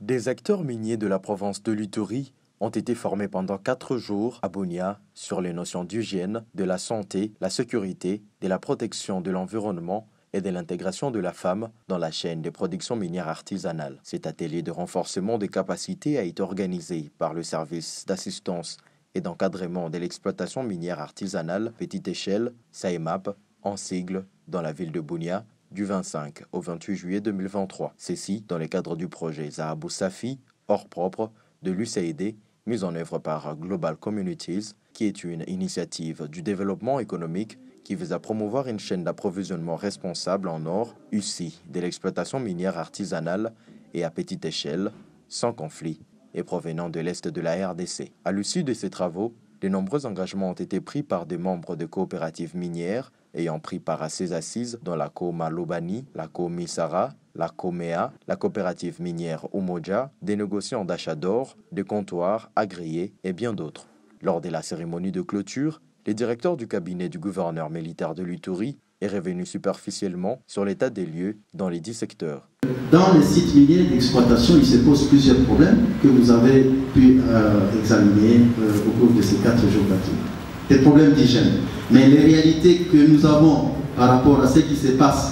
Des acteurs miniers de la province de l'Ituri ont été formés pendant 4 jours à Bunia sur les notions d'hygiène, de la santé, la sécurité, de la protection de l'environnement et de l'intégration de la femme dans la chaîne de production minière artisanale. Cet atelier de renforcement des capacités a été organisé par le service d'assistance et d'encadrement de l'exploitation minière artisanale petite échelle, SAEMAP, en sigle, dans la ville de Bunia, du 25 au 28 juillet 2023. Ceci dans le cadre du projet Zahabou Safi, hors propre, de l'USAID, mise en œuvre par Global Communities, qui est une initiative du développement économique qui vise à promouvoir une chaîne d'approvisionnement responsable en or, issu de l'exploitation minière artisanale et à petite échelle, sans conflit, et provenant de l'Est de la RDC. À l'issue de ces travaux, de nombreux engagements ont été pris par des membres de coopératives minières ayant pris part à ces assises dans la Co-Malobani, la Co-Misara, la COMEA, la coopérative minière Umoja, des négociants d'achat d'or, de comptoirs, agréés et bien d'autres. Lors de la cérémonie de clôture, le directeur du cabinet du gouverneur militaire de l'Ituri est revenu superficiellement sur l'état des lieux dans les 10 secteurs. Dans les sites miniers d'exploitation, il se pose plusieurs problèmes que vous avez pu examiner au cours de ces 4 jours d'activité. Des problèmes d'hygiène. Mais les réalités que nous avons par rapport à ce qui se passe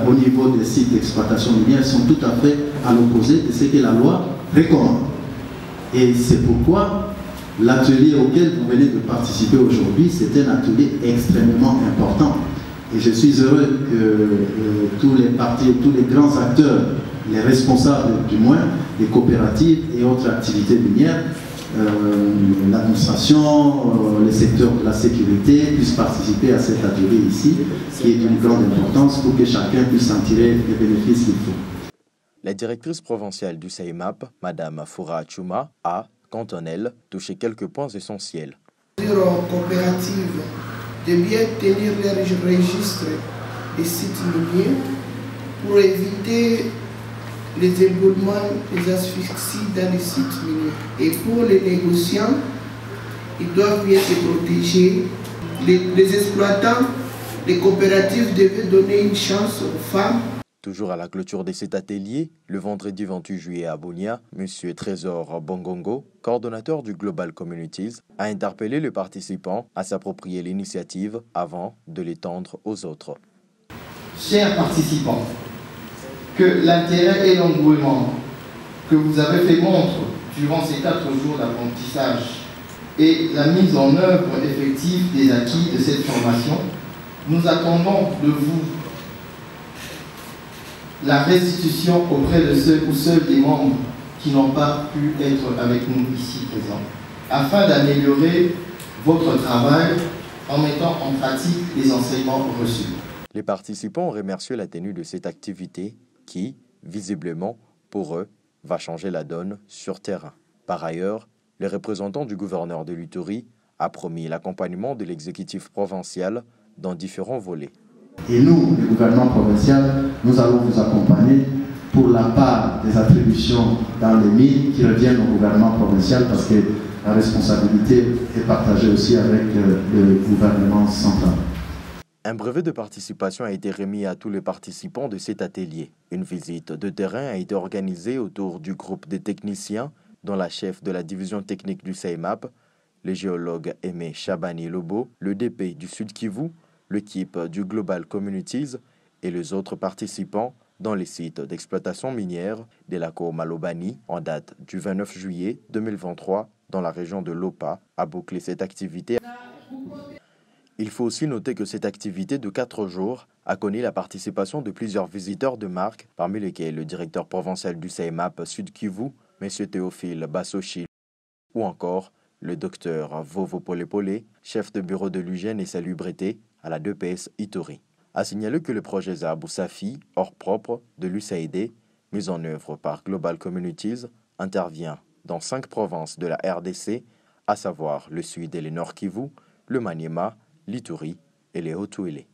au niveau des sites d'exploitation minière sont tout à fait à l'opposé de ce que la loi recommande. Et c'est pourquoi l'atelier auquel vous venez de participer aujourd'hui, c'est un atelier extrêmement important. Et je suis heureux que tous les partis, tous les grands acteurs, les responsables du moins, des coopératives et autres activités minières, l'administration, les secteurs de la sécurité puissent participer à cet atelier ici, qui est d'une grande importance pour que chacun puisse en tirer les bénéfices qu'il faut. La directrice provinciale du SAEMAP, Mme Foura Chouma, a, quant à elle, touché quelques points essentiels. Aux coopératives de bien tenir les registres des sites miniers pour éviter les éboulements, les asphyxies dans les sites miniers. Et pour les négociants, ils doivent bien se protéger. Les exploitants, les coopératives devaient donner une chance aux femmes. Toujours à la clôture de cet atelier, le vendredi 28 juillet à Bunia, M. Trésor Bongongo, coordonnateur du Global Communities, a interpellé les participants à s'approprier l'initiative avant de l'étendre aux autres. Chers participants, que l'intérêt et l'engouement que vous avez fait montre durant ces 4 jours d'apprentissage et la mise en œuvre effective des acquis de cette formation, nous attendons de vous la restitution auprès de ceux ou ceux des membres qui n'ont pas pu être avec nous ici présents, afin d'améliorer votre travail en mettant en pratique les enseignements reçus. Les participants ont remercié la tenue de cette activité qui, visiblement, pour eux, va changer la donne sur terrain. Par ailleurs, le représentant du gouverneur de l'Ituri a promis l'accompagnement de l'exécutif provincial dans différents volets. Et nous, le gouvernement provincial, nous allons vous accompagner pour la part des attributions dans les mines qui reviennent au gouvernement provincial parce que la responsabilité est partagée aussi avec le gouvernement central. Un brevet de participation a été remis à tous les participants de cet atelier. Une visite de terrain a été organisée autour du groupe des techniciens, dont la chef de la division technique du SAEMAP, le géologue Aimé Chabani Lobo, le DP du Sud Kivu, l'équipe du Global Communities et les autres participants dans les sites d'exploitation minière de la Co-Malobani en date du 29 juillet 2023 dans la région de Lopa a bouclé cette activité. Il faut aussi noter que cette activité de 4 jours a connu la participation de plusieurs visiteurs de marque, parmi lesquels le directeur provincial du SAEMAP Sud Kivu, M. Théophile Bassochi, ou encore le docteur Vovo Polepole, chef de bureau de l'hygiène et salubrité à la 2PS Ituri. A signaler que le projet Zahabou Safi, hors propre, de l'USAID, mis en œuvre par Global Communities, intervient dans 5 provinces de la RDC, à savoir le Sud et le Nord Kivu, le Maniema, l'Ituri et les Haut-Touélé.